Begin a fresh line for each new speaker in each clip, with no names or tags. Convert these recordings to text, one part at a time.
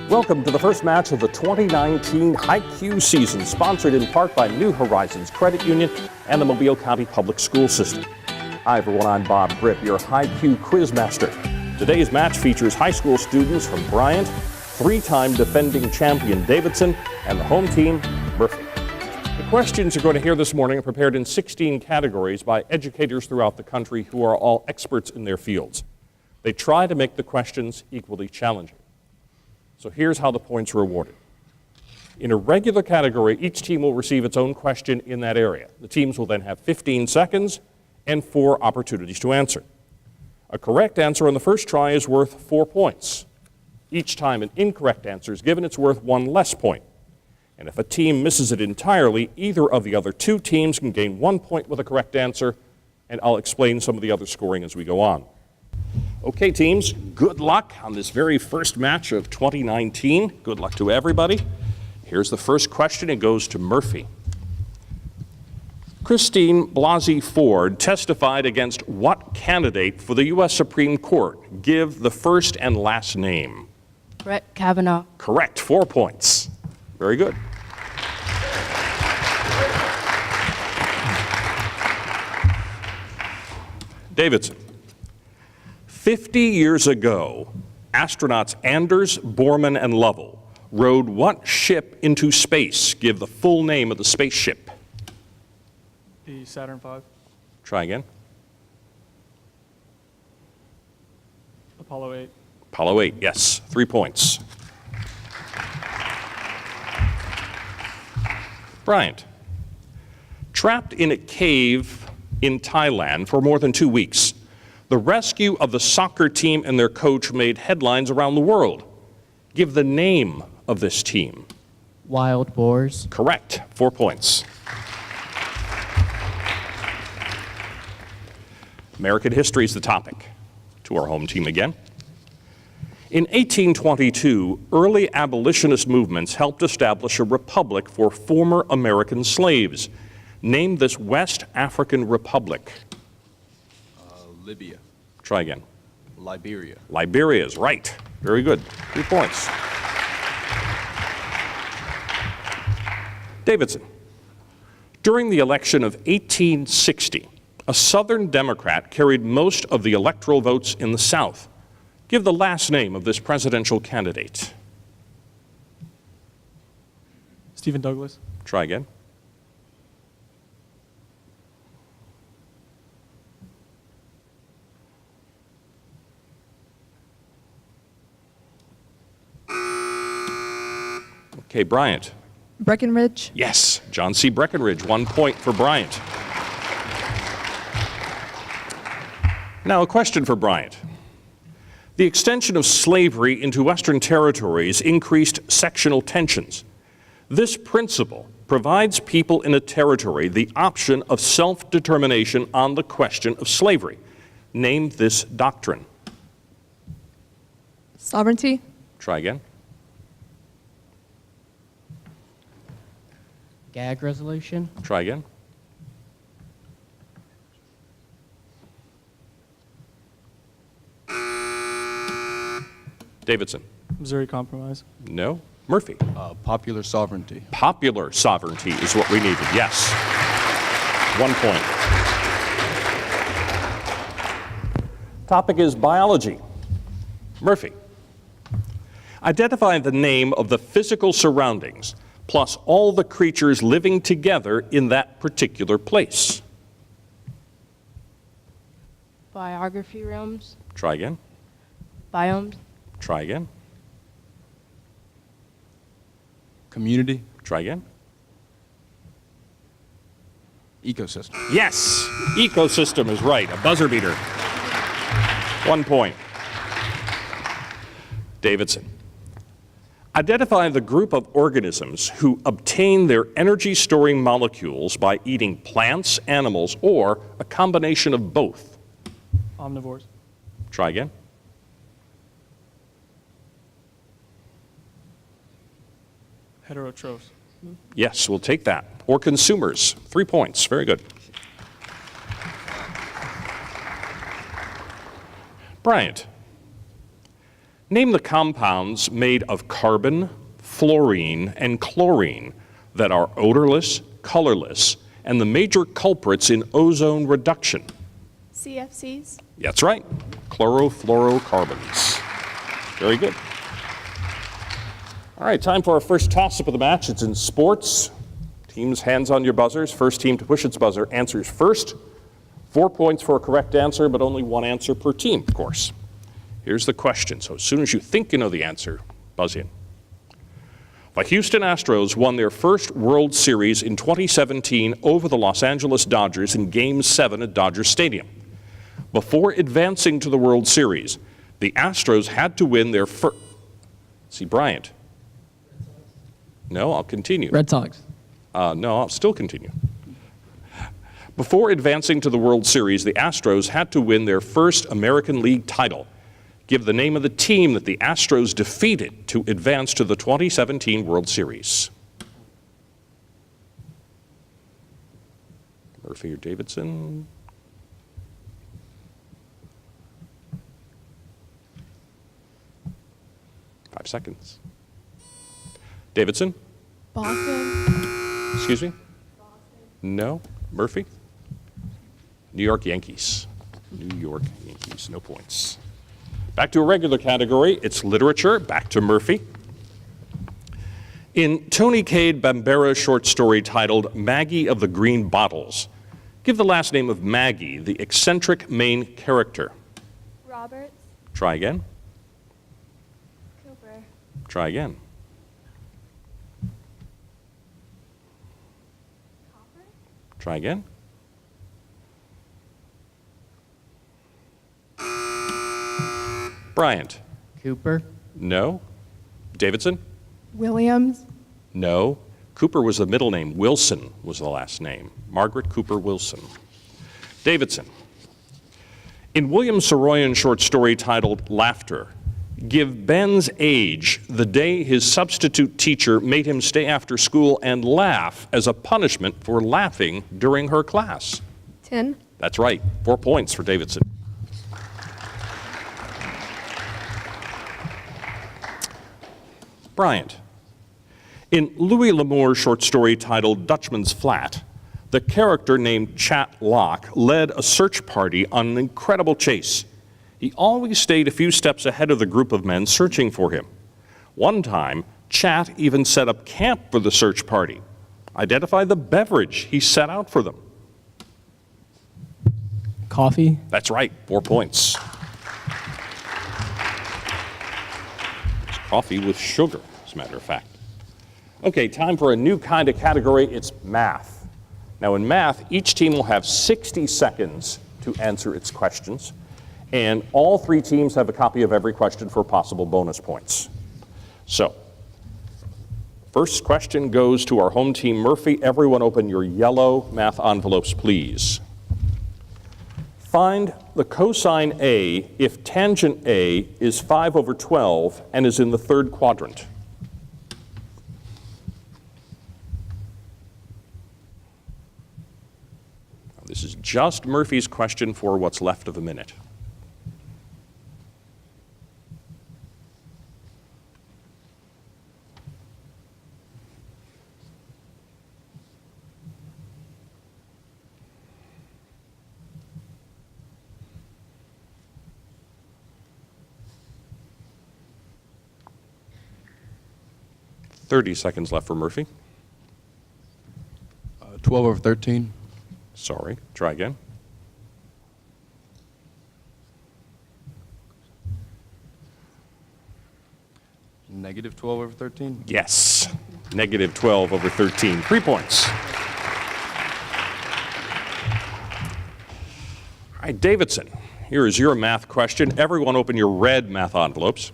Welcome to the first match of the 2019 High-Q season, sponsored in part by New Horizons Credit Union and the Mobile County Public School System. Hi everyone, I'm Bob Grip, your High-Q Quizmaster. Today's match features high school students from Bryant, three-time defending champion Davidson, and the home team, Murphy. The questions you're going to hear this morning are prepared in 16 categories by educators throughout the country who are all experts in their fields. They try to make the questions equally challenging. So here's how the points are awarded. In a regular category, each team will receive its own question in that area. The teams will then have 15 seconds and 4 opportunities to answer. A correct answer on the first try is worth 4 points. Each time an incorrect answer is given, it's worth 1 less point. And if a team misses it entirely, either of the other 2 teams can gain 1 point with a correct answer, and I'll explain some of the other scoring as we go on. Okay, teams, good luck on this very first match of 2019. Good luck to everybody. Here's the first question. It goes to Murphy. Christine Blasey Ford testified against what candidate for the U.S. Supreme Court? Give the first and last name.
Brett Kavanaugh.
Correct. 4 points. Very good. Davidson. 50 years ago, astronauts Anders, Borman, and Lovell rode what ship into space? Give the full name of the spaceship.
The Saturn V.
Try again.
Apollo 8.
Apollo 8, yes. 3 points. Bryant. Trapped in a cave in Thailand for more than 2 weeks, the rescue of the soccer team and their coach made headlines around the world. Give the name of this team.
Wild Boars.
Correct. 4 points. American history is the topic. To our home team again. In 1822, early abolitionist movements helped establish a republic for former American slaves. Name this West African republic.
Libya.
Try again.
Liberia.
Liberia is right. Very good. 3 points. Davidson. During the election of 1860, a Southern Democrat carried most of the electoral votes in the South. Give the last name of this presidential candidate.
Stephen Douglas.
Try again. Okay, Bryant.
Breckinridge.
Yes, John C. Breckinridge. 1 point for Bryant. Now, a question for Bryant. The extension of slavery into Western territories increased sectional tensions. This principle provides people in a territory the option of self-determination on the question of slavery. Name this doctrine.
Sovereignty.
Try again.
Gag resolution.
Try again. Davidson.
Missouri Compromise.
No. Murphy.
Popular sovereignty.
Popular sovereignty is what we needed. Yes. 1 point. Topic is biology. Murphy. Identify the name of the physical surroundings plus all the creatures living together in that particular place.
Biography realms.
Try again.
Biomes.
Try again.
Community.
Try again.
Ecosystem.
Yes, ecosystem is right. A buzzer beater. 1 point. Davidson. Identify the group of organisms who obtain their energy-storing molecules by eating plants, animals, or a combination of both.
Omnivores.
Try again.
Heterotrophs.
Yes, we'll take that. Or consumers. 3 points. Very good. Bryant. Name the compounds made of carbon, fluorine, and chlorine that are odorless, colorless, and the major culprits in ozone reduction.
CFCs.
That's right, chlorofluorocarbons. Very good. All right, time for our first toss-up of the match. It's in sports. Teams, hands on your buzzers. First team to push its buzzer answers first. 4 points for a correct answer, but only one answer per team, of course. Here's the question. So as soon as you think you know the answer, buzz in. The Houston Astros won their first World Series in 2017 over the Los Angeles Dodgers in Game 7 at Dodger Stadium. Before advancing to the World Series, the Astros had to win their first... See, Bryant. No, I'll continue.
Red Sox.
No, I'll still continue. Before advancing to the World Series, the Astros had to win their first American League title. Give the name of the team that the Astros defeated to advance to the 2017 World Series. Murphy or Davidson? Five seconds. Davidson?
Boston.
Excuse me? No. Murphy? New York Yankees. New York Yankees, no points. Back to a regular category, it's literature. Back to Murphy. In Tony Cade Bambara's short story titled Maggie of the Green Bottles, give the last name of Maggie, the eccentric main character.
Roberts.
Try again.
Cooper.
Try again.
Copper.
Try again. Bryant?
Cooper.
No. Davidson?
Williams.
No. Cooper was the middle name. Wilson was the last name. Margaret Cooper Wilson. Davidson. In William Saroyan's short story titled Laughter, give Ben's age the day his substitute teacher made him stay after school and laugh as a punishment for laughing during her class.
10.
That's right. 4 points for Davidson. Bryant. In Louis L'Amour's short story titled Dutchman's Flat, the character named Chat Locke led a search party on an incredible chase. He always stayed a few steps ahead of the group of men searching for him. One time, Chat even set up camp for the search party. Identify the beverage he set out for them.
Coffee.
That's right, 4 points. It's coffee with sugar, as a matter of fact. Okay, time for a new kind of category. It's math. Now, in math, each team will have 60 seconds to answer its questions, and all three teams have a copy of every question for possible bonus points. So, first question goes to our home team, Murphy. Everyone open your yellow math envelopes, please. Find the cosine A if tangent A is 5 over 12 and is in the third quadrant. This is just Murphy's question for what's left of a minute. Thirty seconds left for Murphy.
12 over 13.
Sorry, try again.
Negative 12 over 13.
Yes, negative 12 over 13, 3 points. All right, Davidson, here is your math question. Everyone open your red math envelopes.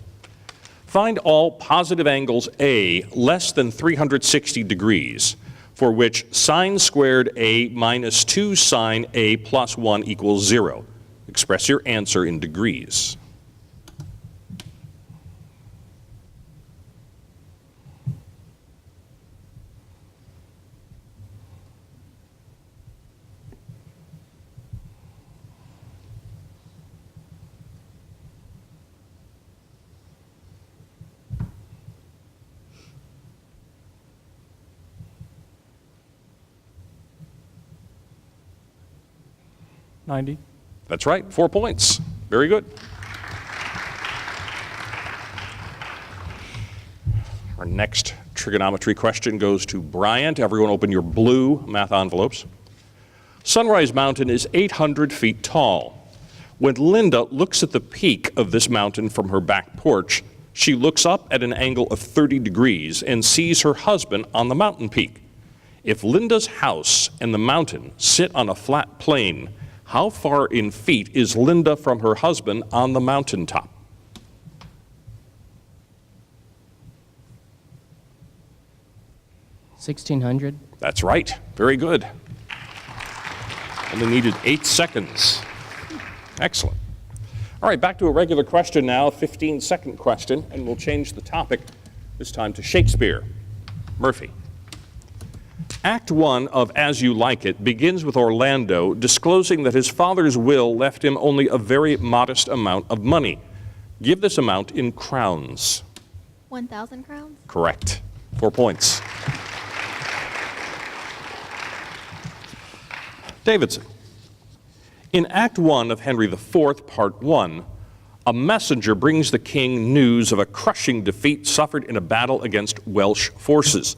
Find all positive angles A less than 360 degrees, for which sine squared A minus 2 sine A plus 1 equals 0. Express your answer in degrees.
90.
That's right, 4 points. Very good. Our next trigonometry question goes to Bryant. Everyone open your blue math envelopes. Sunrise Mountain is 800 feet tall. When Linda looks at the peak of this mountain from her back porch, she looks up at an angle of 30 degrees and sees her husband on the mountain peak. If Linda's house and the mountain sit on a flat plane, how far in feet is Linda from her husband on the mountaintop?
$1,600.
That's right. Very good. Only needed 8 seconds. Excellent. All right, back to a regular question now, a 15-second question, and we'll change the topic, this time to Shakespeare. Murphy. Act 1 of As You Like It begins with Orlando disclosing that his father's will left him only a very modest amount of money. Give this amount in crowns.
1,000 crowns.
Correct. 4 points. Davidson. In Act 1 of Henry IV, Part 1, a messenger brings the king news of a crushing defeat suffered in a battle against Welsh forces.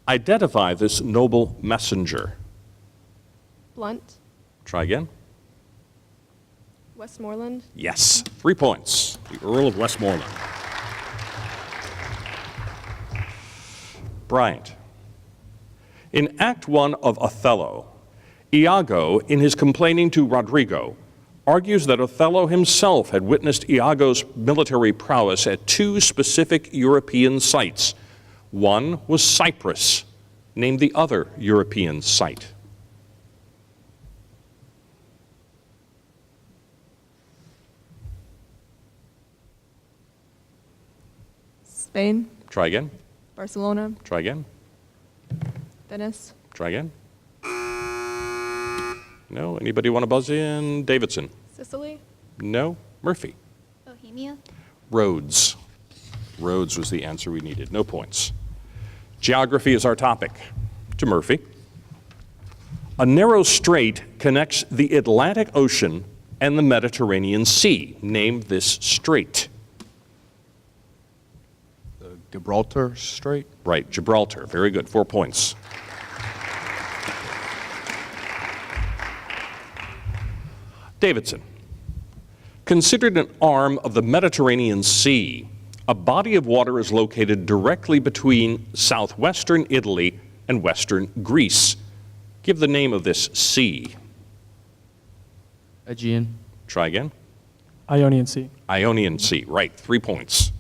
Identify this noble messenger.
Blunt.
Try again.
Westmoreland.
Yes, 3 points. The Earl of Westmoreland. Bryant. In Act 1 of Othello, Iago, in his complaining to Rodrigo, argues that Othello himself had witnessed Iago's military prowess at 2 specific European sites. One was Cyprus. Name the other European site.
Spain.
Try again.
Barcelona.
Try again.
Venice.
Try again. No? Anybody want to buzz in? Davidson.
Sicily.
No? Murphy.
Bohemia.
Rhodes. Rhodes was the answer we needed. No points. Geography is our topic. To Murphy. A narrow strait connects the Atlantic Ocean and the Mediterranean Sea. Name this strait.
The Gibraltar Strait.
Right, Gibraltar. Very good. 4 points. Davidson. Considered an arm of the Mediterranean Sea, a body of water is located directly between southwestern Italy and western Greece. Give the name of this sea.
Aegean.
Try again.
Ionian Sea.
Ionian Sea. Right, 3 points.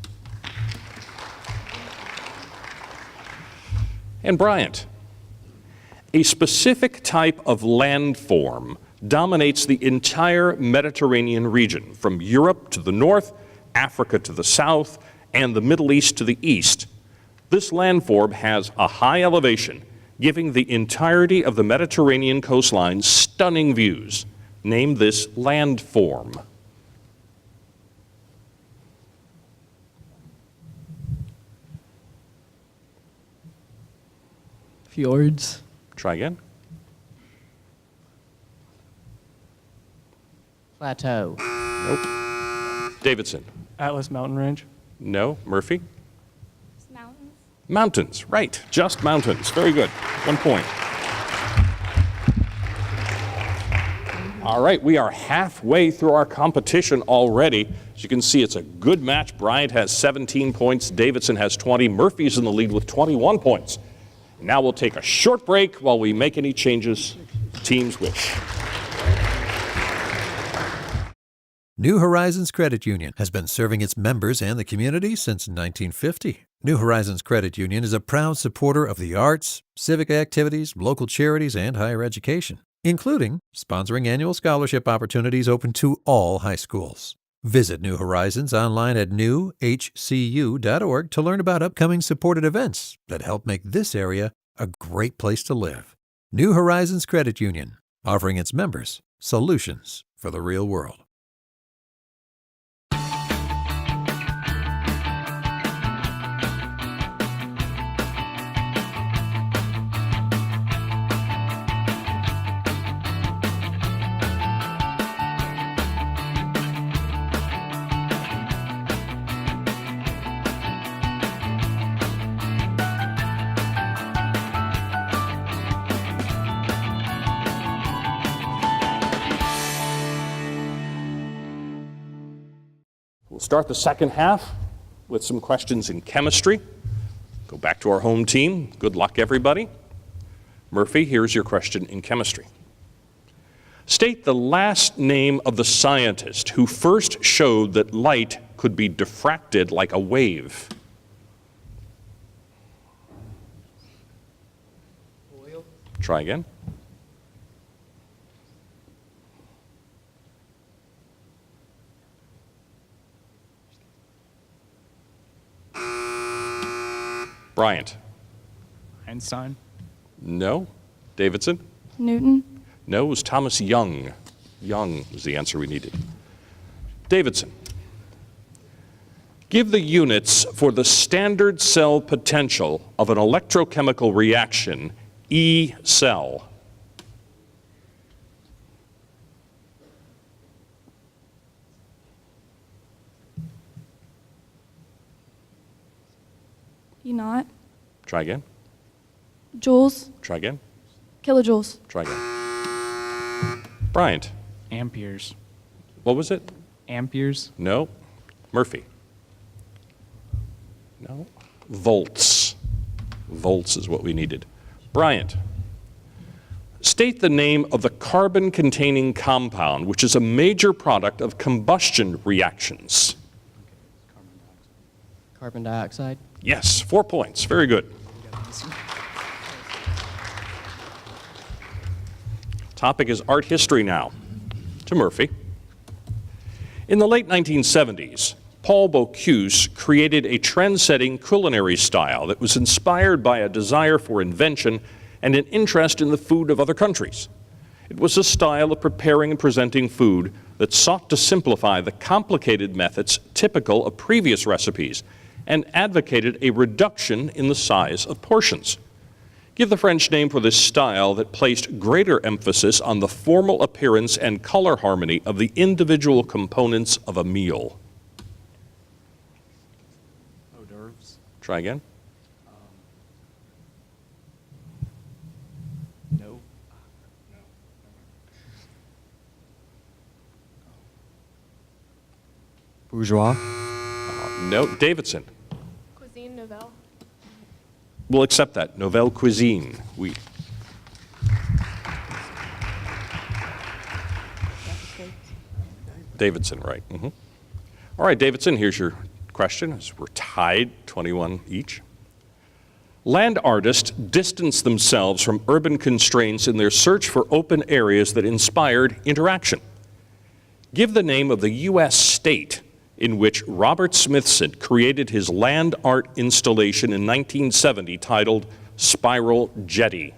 And Bryant. A specific type of landform dominates the entire Mediterranean region, from Europe to the north, Africa to the south, and the Middle East to the east. This landform has a high elevation, giving the entirety of the Mediterranean coastline stunning views. Name this landform.
Fjords.
Try again.
Plateau.
Nope. Davidson.
Atlas Mountain Range.
No. Murphy.
Mountains.
Mountains. Right. Just mountains. Very good. 1 point. All right. We are halfway through our competition already. As you can see, it's a good match. Bryant has 17 points. Davidson has 20. Murphy's in the lead with 21 points. Now we'll take a short break while we make any changes teams wish.
New Horizons Credit Union has been serving its members and the community since 1950. New Horizons Credit Union is a proud supporter of the arts, civic activities, local charities, and higher education, including sponsoring annual scholarship opportunities open to all high schools. Visit New Horizons online at newhcu.org to learn about upcoming supported events that help make this area a great place to live. New Horizons Credit Union, offering its members solutions for the real world.
We'll start the second half with some questions in chemistry. Go back to our home team. Good luck, everybody. Murphy, here's your question in chemistry. State the last name of the scientist who first showed that light could be diffracted like a wave. Try again. Bryant.
Einstein.
No. Davidson?
Newton.
No, it was Thomas Young. Young was the answer we needed. Davidson. Give the units for the standard cell potential of an electrochemical reaction, E cell.
E naught.
Try again.
Joules.
Try again.
Kilojoules.
Try again. Bryant.
Amperes.
What was it?
Amperes.
No. Murphy. No. Volts. Volts is what we needed. Bryant. State the name of the carbon-containing compound, which is a major product of combustion reactions.
Carbon dioxide.
Yes, 4 points. Very good. Topic is art history now. To Murphy. In the late 1970s, Paul Bocuse created a trend-setting culinary style that was inspired by a desire for invention and an interest in the food of other countries. It was a style of preparing and presenting food that sought to simplify the complicated methods typical of previous recipes and advocated a reduction in the size of portions. Give the French name for this style that placed greater emphasis on the formal appearance and color harmony of the individual components of a meal.
Hors d'oeuvres.
Try again.
No.
Bourgeois.
No. Davidson.
Cuisine nouvelle.
We'll accept that. Nouvelle cuisine. Oui. Davidson, right. All right, Davidson, here's your question. As we're tied, 21 each. Land artists distanced themselves from urban constraints in their search for open areas that inspired interaction. Give the name of the U.S. state in which Robert Smithson created his land art installation in 1970 titled Spiral Jetty.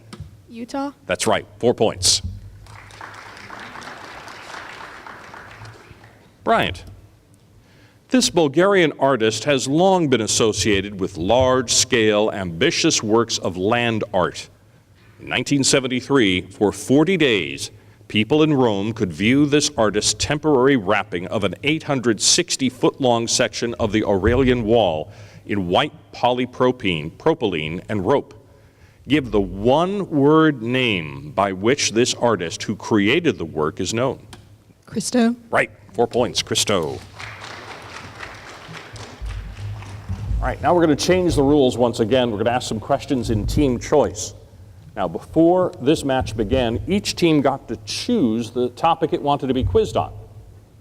Utah.
That's right, 4 points. Bryant. This Bulgarian artist has long been associated with large-scale, ambitious works of land art. In 1973, for 40 days, people in Rome could view this artist's temporary wrapping of an 860-foot-long section of the Aurelian Wall in white polypropylene and rope. Give the one-word name by which this artist who created the work is known.
Christo.
Right, 4 points, Christo. All right, now we're going to change the rules once again. We're going to ask some questions in team choice. Now, before this match began, each team got to choose the topic it wanted to be quizzed on.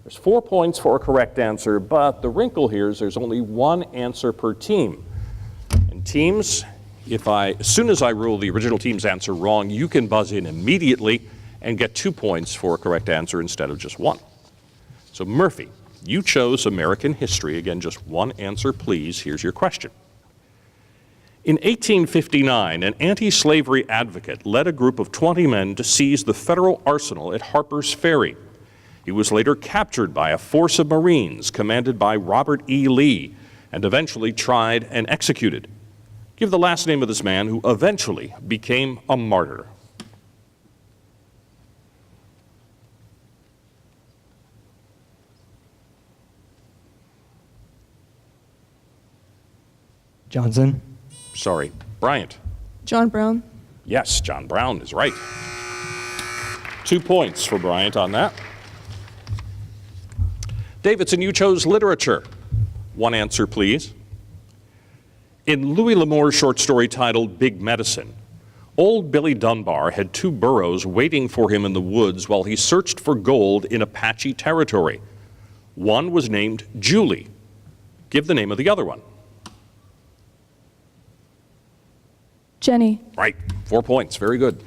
There's 4 points for a correct answer, but the wrinkle here is there's only one answer per team. And teams, as soon as I rule the original team's answer wrong, you can buzz in immediately and get 2 points for a correct answer instead of just one. So Murphy, you chose American history. Again, just one answer, please. Here's your question. In 1859, an anti-slavery advocate led a group of 20 men to seize the federal arsenal at Harper's Ferry. He was later captured by a force of Marines commanded by Robert E. Lee and eventually tried and executed. Give the last name of this man who eventually became a martyr.
Johnson.
Sorry, Bryant.
John Brown.
Yes, John Brown is right. 2 points for Bryant on that. Davidson, you chose literature. One answer, please. In Louis L'Amour's short story titled Big Medicine, old Billy Dunbar had two burros waiting for him in the woods while he searched for gold in Apache territory. One was named Julie. Give the name of the other one.
Jenny.
Right, 4 points, very good.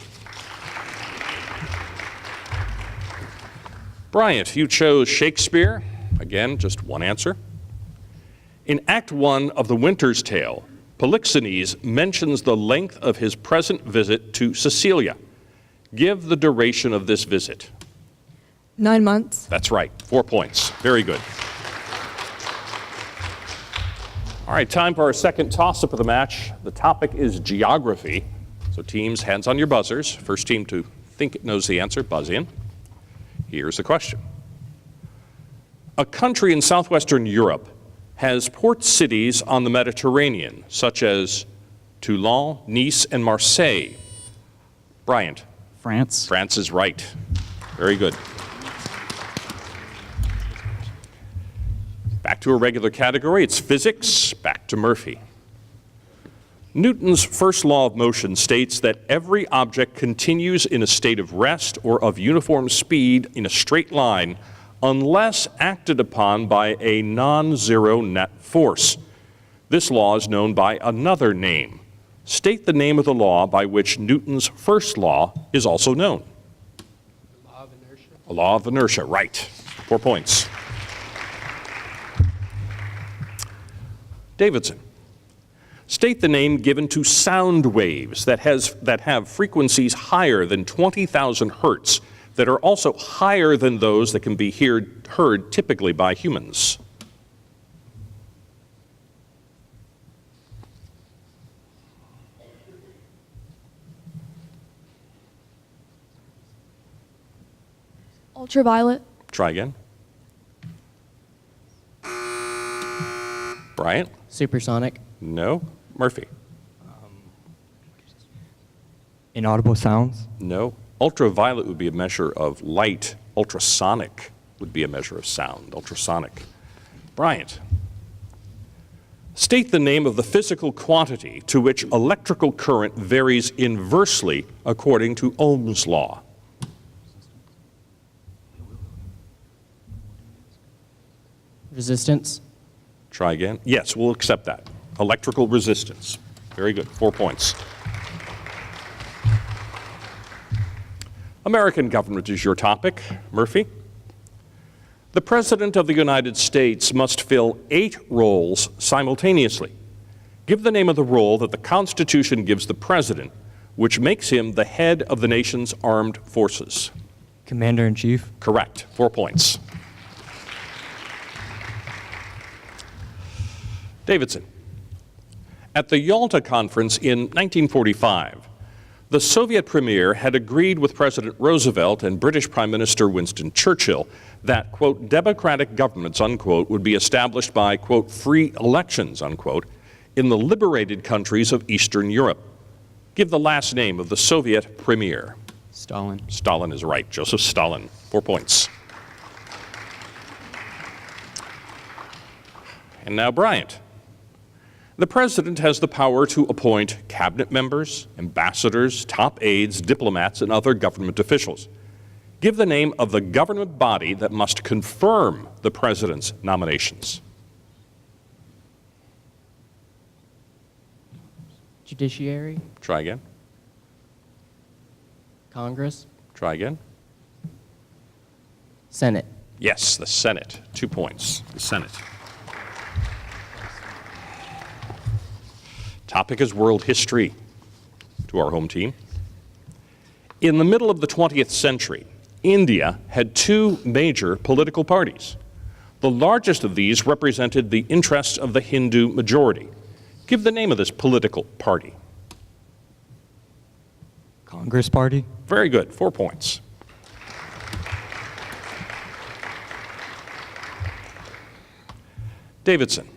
Bryant, you chose Shakespeare. Again, just one answer. In Act 1 of The Winter's Tale, Polixenes mentions the length of his present visit to Cecilia. Give the duration of this visit.
9 months.
That's right, 4 points. Very good. All right, time for our second toss-up of the match. The topic is geography. So teams, hands on your buzzers. First team to think it knows the answer, buzz in. Here's the question. A country in southwestern Europe has port cities on the Mediterranean, such as Toulon, Nice, and Marseille. Bryant.
France.
France is right. Very good. Back to a regular category, it's physics. Back to Murphy. Newton's first law of motion states that every object continues in a state of rest or of uniform speed in a straight line unless acted upon by a non-zero net force. This law is known by another name. State the name of the law by which Newton's first law is also known.
Law of inertia.
A law of inertia, right. 4 points. Davidson. State the name given to sound waves that have frequencies higher than 20,000 hertz that are also higher than those that can be heard typically by humans.
Ultraviolet.
Try again. Bryant?
Supersonic.
No. Murphy?
Inaudible sounds.
No. Ultraviolet would be a measure of light. Ultrasonic would be a measure of sound. Ultrasonic. Bryant? State the name of the physical quantity to which electrical current varies inversely according to Ohm's law.
Resistance.
Try again. Yes, we'll accept that. Electrical resistance. Very good. 4 points. American government is your topic. Murphy? The President of the United States must fill 8 roles simultaneously. Give the name of the role that the Constitution gives the President, which makes him the head of the nation's armed forces.
Commander-in-Chief.
Correct. 4 points. Davidson. At the Yalta Conference in 1945, the Soviet premier had agreed with President Roosevelt and British Prime Minister Winston Churchill that, quote, democratic governments, unquote, would be established by, quote, free elections, unquote, in the liberated countries of Eastern Europe. Give the last name of the Soviet premier.
Stalin.
Stalin is right. Joseph Stalin. 4 points. And now Bryant. The President has the power to appoint cabinet members, ambassadors, top aides, diplomats, and other government officials. Give the name of the government body that must confirm the President's nominations.
Judiciary.
Try again.
Congress.
Try again.
Senate.
Yes, the Senate. 2 points. The Senate. Topic is world history to our home team. In the middle of the 20th century, India had 2 major political parties. The largest of these represented the interests of the Hindu majority. Give the name of this political party.
Congress Party.
Very good. 4 points. Davidson.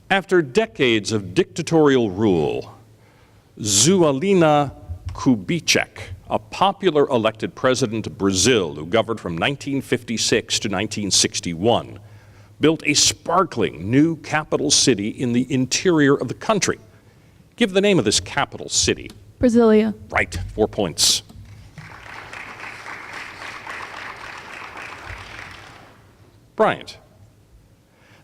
After decades of dictatorial rule, Zualina Kubitschek A popular elected president of Brazil who governed from 1956 to 1961 built a sparkling new capital city in the interior of the country. Give the name of this capital city.
Brasilia.
Right, 4 points. Bryant.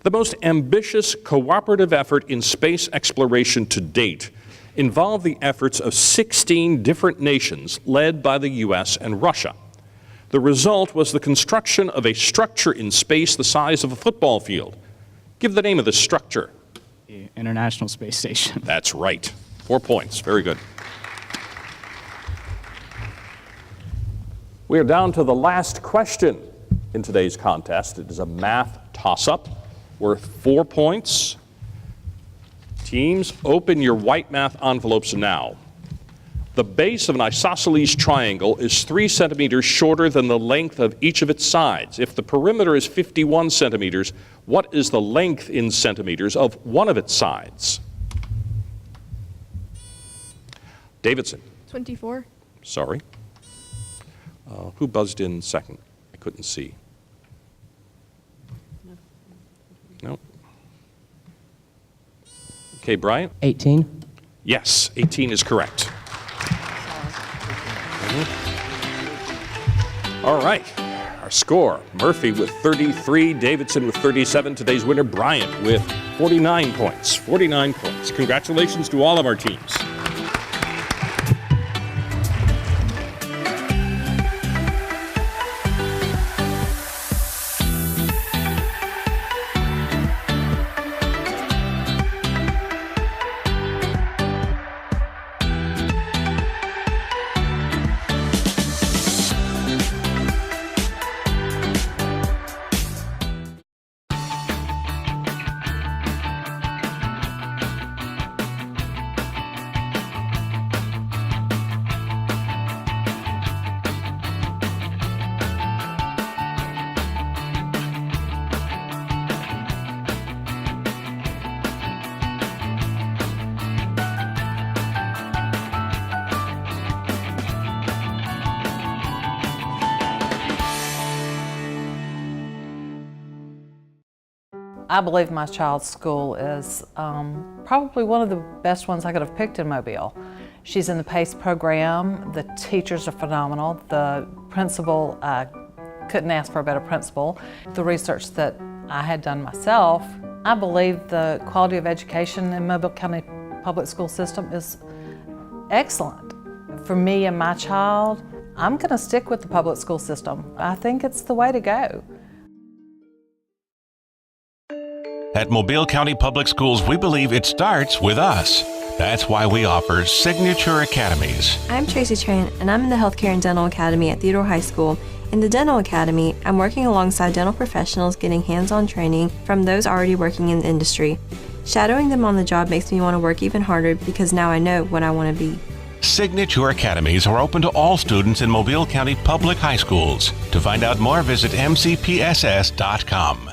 The most ambitious cooperative effort in space exploration to date involved the efforts of 16 different nations led by the U.S. and Russia. The result was the construction of a structure in space the size of a football field. Give the name of this structure.
The International Space Station.
That's right. 4 points. Very good. We are down to the last question in today's contest. It is a math toss-up worth 4 points. Teams, open your white math envelopes now. The base of an isosceles triangle is 3 centimeters shorter than the length of each of its sides. If the perimeter is 51 centimeters, what is the length in centimeters of one of its sides? Davidson.
24.
Sorry. Who buzzed in second? I couldn't see. No. Okay, Bryant?
18.
Yes, 18 is correct. All right, our score, Murphy with 33, Davidson with 37. Today's winner, Bryant, with 49 points. 49 points. Congratulations to all of our teams.
I believe my child's school is probably one of the best ones I could have picked in Mobile. She's in the PACE program. The teachers are phenomenal. The principal, I couldn't ask for a better principal. The research that I had done myself, I believe the quality of education in Mobile County Public School System is excellent. For me and my child, I'm going to stick with the public school system. I think it's the way to go.
At Mobile County Public Schools, we believe it starts with us. That's why we offer Signature Academies.
I'm Tracy Tran, and I'm in the Healthcare and Dental Academy at Theodore High School. In the Dental Academy, I'm working alongside dental professionals getting hands-on training from those already working in the industry. Shadowing them on the job makes me want to work even harder because now I know what I want to be.
Signature Academies are open to all students in Mobile County Public High Schools. To find out more, visit mcpss.com.